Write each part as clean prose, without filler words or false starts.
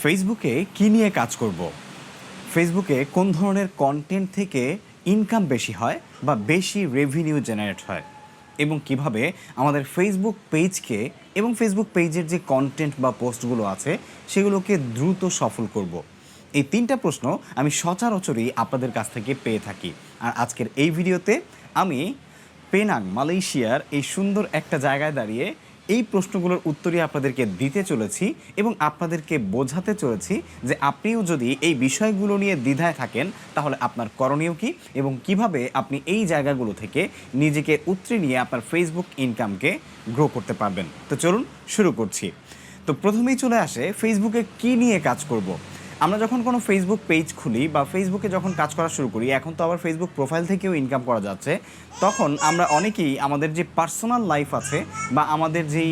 ফেসবুকে কী নিয়ে কাজ করব? ফেসবুকে কোন ধরনের কন্টেন্ট থেকে ইনকাম বেশি হয় বা বেশি রেভিনিউ জেনারেট হয় এবং কিভাবে আমাদের ফেসবুক পেজকে এবং ফেসবুক পেজের যে কন্টেন্ট বা পোস্টগুলো আছে সেগুলোকে দ্রুত সফল করব। এই তিনটা প্রশ্ন আমি সচরাচরই আপনাদের কাছ থেকে পেয়ে থাকি। আর আজকের এই ভিডিওতে আমি পেনাং মালয়েশিয়ার এই সুন্দর একটা জায়গায় দাঁড়িয়ে এই প্রশ্নগুলোর উত্তরই আপনাদেরকে দিতে চলেছি এবং আপনাদেরকে বোঝাতে চলেছি যে আপনিও যদি এই বিষয়গুলো নিয়ে দ্বিধায় থাকেন তাহলে আপনার করণীয় কী এবং কিভাবে আপনি এই জায়গাগুলো থেকে নিজেকে উতরে নিয়ে আপনার ফেসবুক ইনকামকে গ্রো করতে পারবেন। তো চলুন শুরু করছি। তো প্রথমেই চলে আসে ফেসবুকে কী নিয়ে কাজ করব। আমরা যখন কোনো ফেসবুক পেজ খুলি বা ফেসবুকে যখন কাজ করা শুরু করি, এখন তো আবার ফেসবুক প্রোফাইল থেকেও ইনকাম করা যাচ্ছে, তখন আমরা অনেকেই আমাদের যে পার্সোনাল লাইফ আছে বা আমাদের যেই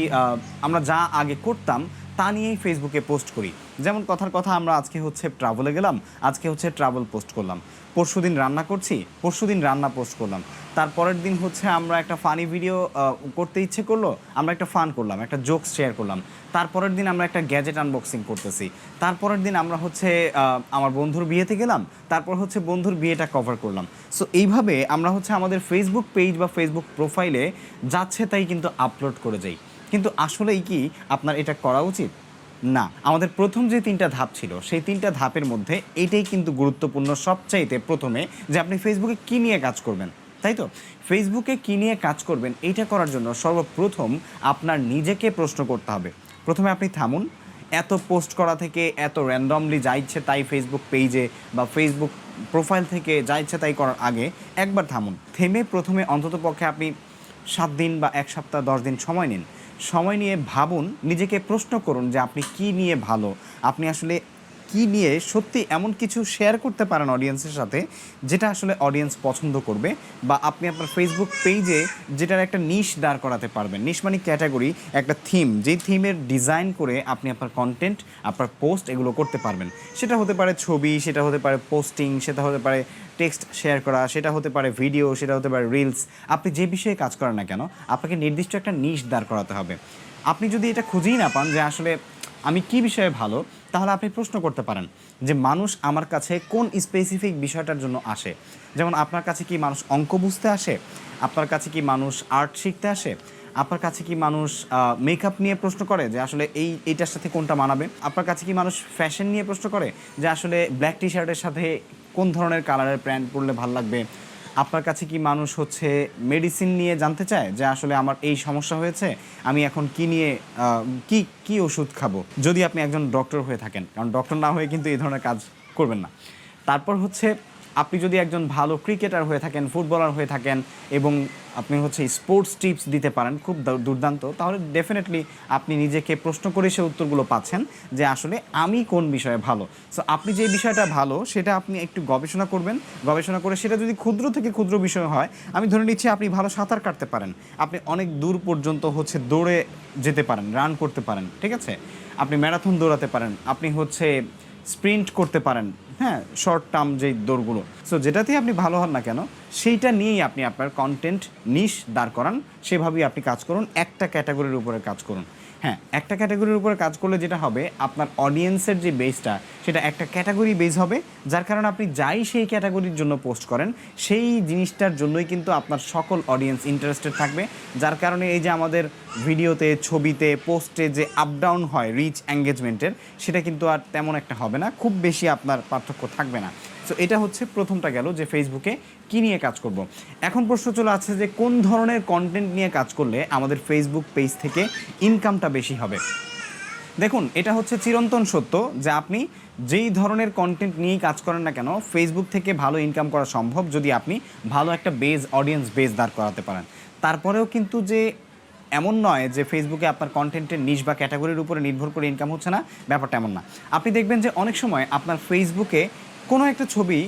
আমরা যা আগে করতাম তা নিয়েই ফেসবুকে পোস্ট করি। যেমন কথার কথা, আমরা আজকে হচ্ছে ট্রাভেলে গেলাম, আজকে হচ্ছে ট্রাভেল পোস্ট করলাম। পরশুদিন রান্না করছি, পরশুদিন রান্না পোস্ট করলাম। তারপরের দিন হচ্ছে আমরা একটা ফানি ভিডিও করতে ইচ্ছে করলো, আমরা একটা ফান করলাম, একটা জোকস শেয়ার করলাম। তারপরের দিন আমরা একটা গ্যাজেট আনবক্সিং করতেছি। তারপরের দিন আমরা হচ্ছে আমার বন্ধুর বিয়েতে গেলাম, তারপর হচ্ছে বন্ধুর বিয়েটা কভার করলাম। সো এইভাবে আমরা হচ্ছে আমাদের ফেসবুক পেজ বা ফেসবুক প্রোফাইলে যাচ্ছে তাই কিন্তু আপলোড করে যাই। কিন্তু আসলেই কি আপনার এটা করা উচিত? না। আমাদের প্রথম যে তিনটা ধাপ ছিল সেই তিনটা ধাপের মধ্যে এটাই কিন্তু গুরুত্বপূর্ণ সবচাইতে প্রথমে, যে আপনি ফেসবুকে কী নিয়ে কাজ করবেন, তাই তো? ফেসবুকে কী নিয়ে কাজ করবেন এইটা করার জন্য সর্বপ্রথম আপনার নিজেকে প্রশ্ন করতে হবে। প্রথমে আপনি থামুন। এত পোস্ট করা থেকে, এত র্যান্ডমলি যা ইচ্ছে তাই ফেসবুক পেজে বা ফেসবুক প্রোফাইল থেকে যা ইচ্ছে তাই করার আগে একবার থামুন। থেমে প্রথমে অন্ততপক্ষে আপনি 7 দিন বা 1 সপ্তাহ 10 দিন সময় নিন। সময় নিয়ে ভাবুন, নিজেকে প্রশ্ন করুন যে আপনি কী নিয়ে ভালো, আপনি আসলে কী নিয়ে সত্যি এমন কিছু শেয়ার করতে পারেন অডিয়েন্সের সাথে যেটা আসলে অডিয়েন্স পছন্দ করবে, বা আপনি আপনার ফেসবুক পেজে যেটার একটা নিশ দাঁড় করাতে পারবেন। নিশ মানে ক্যাটাগরি, একটা থিম, যেই থিমের ডিজাইন করে আপনি আপনার কন্টেন্ট, আপনার পোস্ট এগুলো করতে পারবেন। সেটা হতে পারে ছবি, সেটা হতে পারে পোস্টিং, সেটা হতে পারে টেক্সট শেয়ার করা, সেটা হতে পারে ভিডিও, সেটা হতে পারে রিলস। আপনি যে বিষয়ে কাজ করেন না কেন, আপনাকে নির্দিষ্ট একটা নিশ দাঁড় করাতে হবে। আপনি যদি এটা খুঁজেই না পান যে আসলে আমি কী বিষয়ে ভালো, তাহলে আপনি প্রশ্ন করতে পারেন যে মানুষ আমার কাছে কোন স্পেসিফিক বিষয়টার জন্য আসে। যেমন আপনার কাছে কি মানুষ অঙ্ক বুঝতে আসে, আপনার কাছে কি মানুষ আর্ট শিখতে আসে, আপনার কাছে কি মানুষ মেকআপ নিয়ে প্রশ্ন করে যে আসলে এইটার সাথে কোনটা মানাবে, আপনার কাছে কি মানুষ ফ্যাশন নিয়ে প্রশ্ন করে যে আসলে ব্ল্যাক টি শার্টের সাথে কোন ধরনের কালারের প্যান্ট পরলে ভালো লাগবে, আপনার কাছে কি মানুষ হচ্ছে মেডিসিন নিয়ে জানতে চায় যে আসলে আমার এই সমস্যা হয়েছে, আমি এখন কি নিয়ে কি কি ওষুধ খাবো, যদি আপনি একজন ডক্টর হয়ে থাকেন, কারণ ডক্টর না হয়ে কিন্তু এই ধরনের কাজ করবেন না। তারপর হচ্ছে আপনি যদি একজন ভালো ক্রিকেটার হয়ে থাকেন, ফুটবলার হয়ে থাকেন এবং আপনি হচ্ছে স্পোর্টস টিপস দিতে পারেন খুব দুর্দান্ত, তাহলে ডেফিনেটলি আপনি নিজেকে প্রশ্ন করে সে উত্তরগুলো পাচ্ছেন যে আসলে আমি কোন বিষয়ে ভালো। সো আপনি যে বিষয়টা ভালো সেটা আপনি একটু গবেষণা করবেন, গবেষণা করে সেটা যদি ক্ষুদ্র থেকে ক্ষুদ্র বিষয় হয়, আমি ধরে নিচ্ছি আপনি ভালো সাঁতার কাটতে পারেন, আপনি অনেক দূর পর্যন্ত হচ্ছে দৌড়ে যেতে পারেন, রান করতে পারেন, ঠিক আছে, আপনি ম্যারাথন দৌড়াতে পারেন, আপনি হচ্ছে স্প্রিন্ট করতে পারেন, হ্যাঁ, শর্ট টার্ম যেই দৌড়গুলো। সো যেটাতেই আপনি ভালো হন না কেন সেইটা নিয়েই আপনি আপনার কন্টেন্ট নিশ দাঁড় করান, সেভাবেই আপনি কাজ করুন, একটা ক্যাটাগরির উপরে কাজ করুন। হ্যাঁ, একটা ক্যাটাগরির উপরে কাজ করলে যেটা হবে, আপনার অডিয়েন্সের যে বেসটা সেটা একটা ক্যাটাগরি বেস হবে, যার কারণে আপনি যাই সেই ক্যাটাগরির জন্য পোস্ট করেন সেই জিনিসটার জন্যই কিন্তু আপনার সকল অডিয়েন্স ইন্টারেস্টেড থাকবে। যার কারণে এই যে আমাদের ভিডিওতে, ছবিতে, পোস্টে যে আপ ডাউন হয় রিচ এঙ্গেজমেন্টের, সেটা কিন্তু আর তেমন একটা হবে না, খুব বেশি আপনার পার্থক্য থাকবে না। সো এটা হচ্ছে প্রথমটা গেল যে ফেসবুকে কী নিয়ে কাজ করব। এখন প্রশ্ন চলে আসছে যে কোন ধরনের কন্টেন্ট নিয়ে কাজ করলে আমাদের ফেসবুক পেজ থেকে ইনকামটা বেশি হবে। দেখুন, এটা হচ্ছে চিরন্তন সত্য যে আপনি যেই ধরনের কন্টেন্ট নিয়েই কাজ করেন না কেন, ফেসবুক থেকে ভালো ইনকাম করা সম্ভব যদি আপনি ভালো একটা অডিয়েন্স বেস দাঁড় করাতে পারেন। তারপরেও কিন্তু যে এমন নয় যে ফেসবুকে আপনার কন্টেন্টের নিশ বা ক্যাটাগরির উপরে নির্ভর করে ইনকাম হচ্ছে না, ব্যাপারটা এমন না। আপনি দেখবেন যে অনেক সময় আপনার ফেসবুকে কোনো একটা ছবি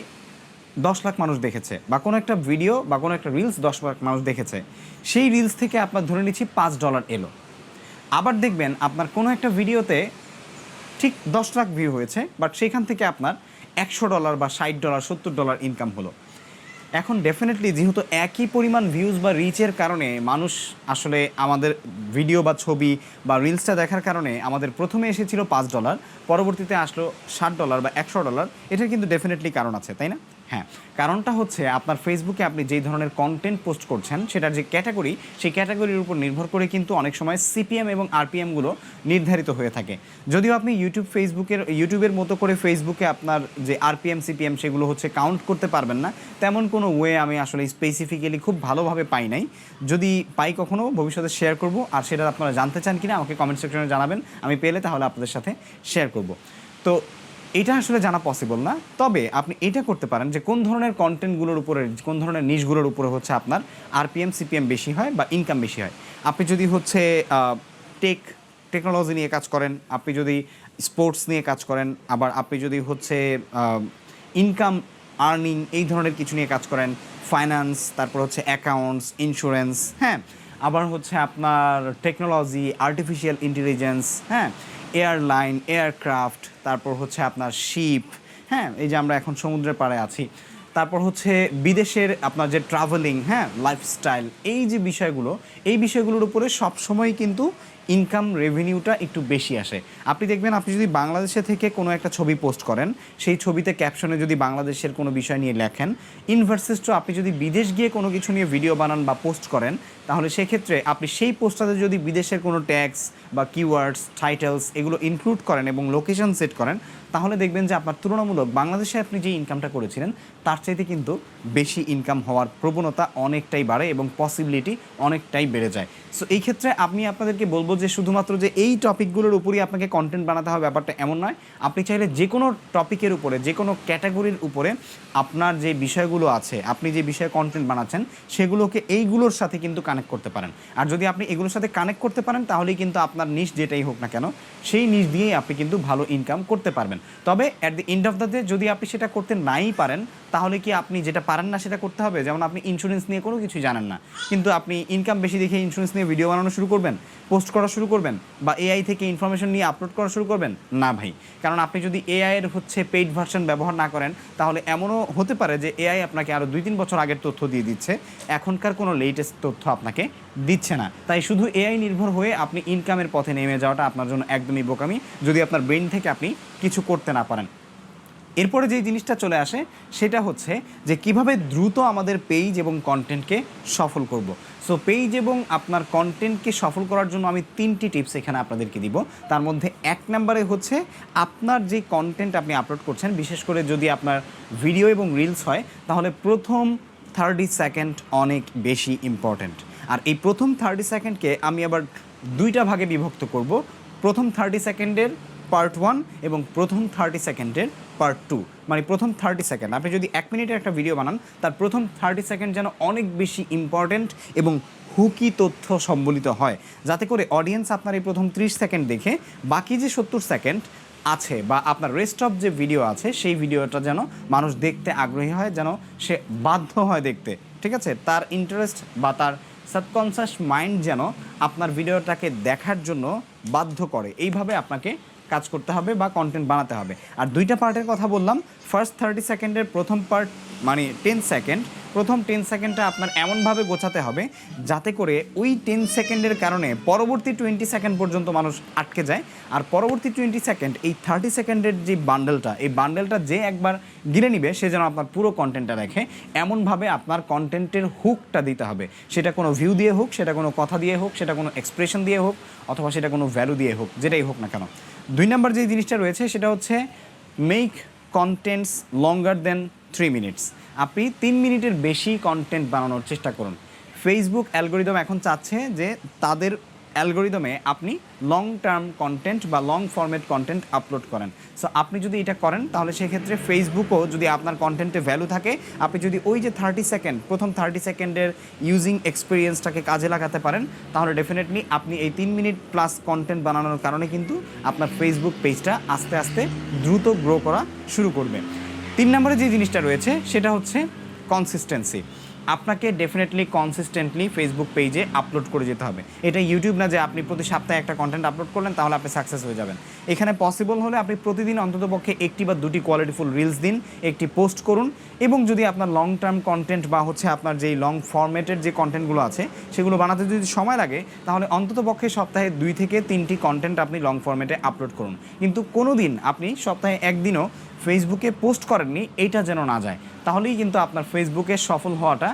10 লাখ মানুষ দেখেছে, বা কোনো একটা ভিডিও বা কোনো একটা রিলস 10 লাখ মানুষ দেখেছে, সেই রিলস থেকে আপনার ধরে নিচ্ছি $5 এলো। আবার দেখবেন আপনার কোনো একটা ভিডিওতে ঠিক 10 লাখ ভিউ হয়েছে, বাট সেখান থেকে আপনার $100 বা $60 $70 ইনকাম হলো। এখন ডেফিনেটলি যেহেতু একই পরিমাণ ভিউজ বা রিচের কারণে মানুষ আসলে আমাদের ভিডিও বা ছবি বা রিলসটা দেখার কারণে আমাদের প্রথমে এসেছিল $5, পরবর্তীতে আসলো $60 বা $100, এটার কিন্তু ডেফিনেটলি কারণ আছে, তাই না? হ্যাঁ, কারণটা হচ্ছে আপনার ফেসবুকে আপনি যেই ধরনের কন্টেন্ট পোস্ট করছেন সেটার যে ক্যাটাগরি, সেই ক্যাটাগরির উপর নির্ভর করে কিন্তু অনেক সময় সিপিএম এবং আরপিএমগুলো নির্ধারিত হয়ে থাকে। যদিও আপনি ইউটিউবের মতো করে ফেসবুকে আপনার যে আরপিএম সিপিএম সেগুলো হচ্ছে কাউন্ট করতে পারবেন না, তেমন কোনো ওয়ে আমি আসলে স্পেসিফিক্যালি খুব ভালোভাবে পাই নাই। যদি পাই কখনো ভবিষ্যতে শেয়ার করব, আর সেটা আপনারা জানতে চান কিনা আমাকে কমেন্ট সেকশনে জানাবেন, আমি পেলে তাহলে আপনাদের সাথে শেয়ার করব। তো এটা আসলে জানা পসিবল না, তবে আপনি এটা করতে পারেন যে কোন ধরনের কন্টেন্টগুলোর উপরে, কোন ধরনের নিশগুলোর উপরে হচ্ছে আপনার আরপিএম সিপিএম বেশি হয় বা ইনকাম বেশি হয়। আপনি যদি হচ্ছে টেকনোলজি নিয়ে কাজ করেন, আপনি যদি স্পোর্টস নিয়ে কাজ করেন, আবার আপনি যদি হচ্ছে ইনকাম আর্নিং এই ধরনের কিছু নিয়ে কাজ করেন, ফাইন্যান্স, তারপর হচ্ছে অ্যাকাউন্টস, ইন্স্যুরেন্স, হ্যাঁ, আবার হচ্ছে আপনার টেকনোলজি, আর্টিফিশিয়াল ইন্টেলিজেন্স, হ্যাঁ, এয়ারলাইন, এয়ারক্রাফট, তারপর হচ্ছে আপনার শিপ, হ্যাঁ, এই যে আমরা এখন সমুদ্রের পাড়ে আছি, তারপর হচ্ছে বিদেশের আপনার যে ট্রাভেলিং, হ্যাঁ, লাইফস্টাইল, এই যে বিষয়গুলো, এই বিষয়গুলোর উপরে সবসময় কিন্তু ইনকাম রেভিনিউটা একটু বেশি আসে। আপনি দেখবেন, আপনি যদি বাংলাদেশে থেকে কোনো একটা ছবি পোস্ট করেন, সেই ছবিতে ক্যাপশনে যদি বাংলাদেশের কোনো বিষয় নিয়ে লেখেন, ইনভার্সেস টু আপনি যদি বিদেশ গিয়ে কোনো কিছু নিয়ে ভিডিও বানান বা পোস্ট করেন, তাহলে সেক্ষেত্রে আপনি সেই পোস্টটাতে যদি বিদেশের কোনো ট্যাগস বা কিওয়ার্ডস, টাইটেলস এগুলো ইনক্লুড করেন এবং লোকেশন সেট করেন, তাহলে দেখবেন যে আপনার তুলনামূলক বাংলাদেশে আপনি যে ইনকামটা করেছিলেন তার চাইতে কিন্তু বেশি ইনকাম হওয়ার প্রবণতা অনেকটাই বাড়ে এবং পসিবিলিটি অনেকটাই বেড়ে যায়। সো এই ক্ষেত্রে আমি আপনাদেরকে বলবো যে শুধুমাত্র যে এই টপিকগুলোর উপরেই আপনাকে কন্টেন্ট বানাতে হবে ব্যাপারটা এমন নয়। আপনি চাইলে যে কোনো টপিকের উপরে, যে কোনো ক্যাটাগরির উপরে আপনার যে বিষয়গুলো আছে, আপনি যে বিষয়ে কন্টেন্ট বানাচ্ছেন সেগুলোকে এইগুলোর সাথে কিন্তু কানেক্ট করতে পারেন। আর যদি আপনি এগুলোর সাথে কানেক্ট করতে পারেন তাহলেই কিন্তু আপনার নিশ যেটাই হোক না কেন সেই নিশ দিয়েই আপনি কিন্তু ভালো ইনকাম করতে পারবেন। তবে at the end of the day যদি আপনি সেটা করতে নাই পারেন, তাহলে কি আপনি যেটা পারেন না সেটা করতে হবে? যেমন আপনি ইন্স্যুরেন্স নিয়ে কোনো কিছুই জানেন না, কিন্তু আপনি ইনকাম বেশি দেখে ইন্স্যুরেন্স নিয়ে ভিডিও বানানো শুরু করবেন, পোস্ট করা শুরু করবেন, বা এআই থেকে ইনফরমেশন নিয়ে আপলোড করা শুরু করবেন? না ভাই, কারণ আপনি যদি এআইয়ের হচ্ছে পেইড ভার্সন ব্যবহার না করেন, তাহলে এমনও হতে পারে যে এআই আপনাকে আরও 2-3 বছর আগের তথ্য দিয়ে দিচ্ছে, এখনকার কোনো লেটেস্ট তথ্য আপনাকে দিচ্ছে না। তাই শুধু এআই নির্ভর হয়ে আপনি ইনকামের পথে নেমে যাওয়াটা আপনার জন্য একদমই বোকামি, যদি আপনার ব্রেন থেকে আপনি কিছু করতে না পারেন। এরপরে যেই জিনিসটা চলে আসে সেটা হচ্ছে যে কিভাবে দ্রুত আমাদের পেজ এবং কন্টেন্টকে সফল করব। সো পেজ এবং আপনার কন্টেন্টকে সফল করার জন্য আমি 3টি টিপস এখানে আপনাদেরকে দিব। তার মধ্যে 1 নম্বরে হচ্ছে আপনার যে কন্টেন্ট আপনি আপলোড করছেন, বিশেষ করে যদি আপনার ভিডিও এবং রিলস হয়, তাহলে প্রথম 30 সেকেন্ড অনেক বেশি ইম্পর্ট্যান্ট। আর এই প্রথম 30 সেকেন্ডকে আমি আবার 2টা ভাগে বিভক্ত করব। প্রথম 30 সেকেন্ডের পার্ট 1 এবং প্রথম 30 সেকেন্ডের পার্ট 2। মানে প্রথম 30 সেকেন্ড, আপনি যদি 1 মিনিটের একটা ভিডিও বানান, তার প্রথম 30 সেকেন্ড যেন অনেক বেশি ইম্পর্ট্যান্ট এবং হুকি তথ্য সম্বলিত হয়, যাতে করে অডিয়েন্স আপনার এই প্রথম 30 সেকেন্ড দেখে বাকি যে 70 সেকেন্ড আছে বা আপনার রেস্ট অফ যে ভিডিও আছে সেই ভিডিওটা যেন মানুষ দেখতে আগ্রহী হয়, যেন সে বাধ্য হয় দেখতে, ঠিক আছে? তার ইন্টারেস্ট বা তার সাবকনসিয়াস মাইন্ড যেন আপনার ভিডিওটাকে দেখার জন্য বাধ্য করে, এইভাবে আপনাকে কাজ করতে হবে বা কন্টেন্ট বানাতে হবে। আর 2টা পার্টের কথা বললাম। ফার্স্ট 30 সেকেন্ডের প্রথম পার্ট মানে 10 সেকেন্ড, প্রথম 10 সেকেন্ডটা আপনার এমনভাবে গোছাতে হবে যাতে করে ওই 10 সেকেন্ডের কারণে পরবর্তী 20 সেকেন্ড পর্যন্ত মানুষ আটকে যায়। আর পরবর্তী 20 সেকেন্ড এই 30 সেকেন্ডের যে বান্ডেলটা, এই বান্ডেলটা যে একবার গিলে নিবে সে যেন আপনার পুরো কন্টেন্টটা দেখে, এমনভাবে আপনার কন্টেন্টের হুকটা দিতে হবে। সেটা কোনো ভিউ দিয়ে হোক, সেটা কোনো কথা দিয়ে হোক, সেটা কোনো এক্সপ্রেশন দিয়ে হোক, অথবা সেটা কোনো ভ্যালু দিয়ে হোক, যেটাই হোক না কেন। 2 নম্বর যে জিনিসটা রয়েছে সেটা হচ্ছে মেক কন্টেন্টস লঙ্গার দেন 3 মিনিটস। আপনি 3 মিনিটের বেশি কন্টেন্ট বানানোর চেষ্টা করুন। ফেসবুক অ্যালগোরিদম এখন চাচ্ছে যে তাদের অ্যালগোরিদমে আপনি লং টার্ম কন্টেন্ট বা লং ফরম্যাট কন্টেন্ট আপলোড করেন। সো আপনি যদি এটা করেন তাহলে সেক্ষেত্রে ফেসবুকও যদি আপনার কন্টেন্টে ভ্যালু থাকে, আপনি যদি ওই যে 30 সেকেন্ড, প্রথম 30 সেকেন্ডের ইউজিং এক্সপিরিয়েন্সটাকে কাজে লাগাতে পারেন, তাহলে ডেফিনেটলি আপনি এই 3 মিনিট প্লাস কন্টেন্ট বানানোর কারণে কিন্তু আপনার ফেসবুক পেজটা আস্তে আস্তে দ্রুত গ্রো করা শুরু করবে। 3 নম্বরে যে জিনিসটা রয়েছে সেটা হচ্ছে কনসিস্টেন্সি। আপনাকে ডেফিনেটলি কনসিস্টেন্টলি ফেসবুক পেজে আপলোড করে যেতে হবে। এটা ইউটিউব না যে আপনি প্রতি সপ্তাহে একটা কন্টেন্ট আপলোড করলেন তাহলে আপনি সাকসেস হয়ে যাবেন। এখানে পসিবল হলে আপনি প্রতিদিন অন্ততপক্ষে একটি বা দুটি কোয়ালিটিফুল রিলস দিন, একটি পোস্ট করুন, এবং যদি আপনার লং টার্ম কন্টেন্ট বা হচ্ছে আপনার যেই লং ফরম্যাটের যে কন্টেন্টগুলো আছে সেগুলো বানাতে যদি সময় লাগে তাহলে অন্ততপক্ষে সপ্তাহে 2 থেকে 3টি কন্টেন্ট আপনি লং ফরম্যাটে আপলোড করুন। কিন্তু কোনো দিন আপনি সপ্তাহে একদিনও ফেসবুকে পোস্ট করেননি এইটা যেন না যায়, তাহলেই কিন্তু আপনার ফেসবুকে সফল হওয়াটা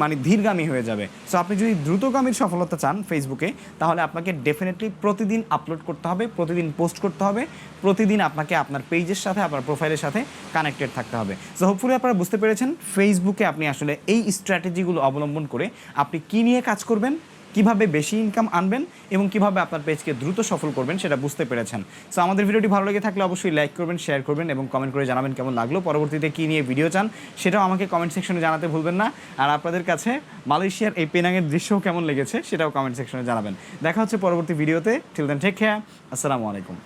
মানে ধীরগামী হয়ে যাবে। সো আপনি যদি দ্রুতগামীর সফলতা চান ফেসবুকে, তাহলে আপনাকে ডেফিনেটলি প্রতিদিন আপলোড করতে হবে, প্রতিদিন পোস্ট করতে হবে, প্রতিদিন আপনাকে আপনার পেজের সাথে আপনার প্রোফাইলের সাথে কানেক্টেড থাকতে হবে। সো হোপফুলি আপনারা বুঝতে পেরেছেন ফেসবুকে আপনি আসলে এই স্ট্র্যাটেজিগুলো অবলম্বন করে আপনি কী নিয়ে কাজ করবেন, কিভাবে বেশি ইনকাম আনবেন এবং কিভাবে আপনার পেজকে দ্রুত সফল করবেন সেটা বুঝতে পেরেছেন। সো আমাদের ভিডিওটি ভালো লেগে থাকলে অবশ্যই লাইক করবেন, শেয়ার করবেন এবং কমেন্ট করে জানাবেন কেমন লাগলো। পরবর্তীতে কী নিয়ে ভিডিও চান সেটাও আমাকে কমেন্ট সেকশনে জানাতে ভুলবেন না। আর আপনাদের কাছে মালয়েশিয়ার এই পেনাংয়ের দৃশ্যও কেমন লেগেছে সেটাও কমেন্ট সেকশনে জানাবেন। দেখা হচ্ছে পরবর্তী ভিডিওতে। Till then take care. আসসালামু আলাইকুম।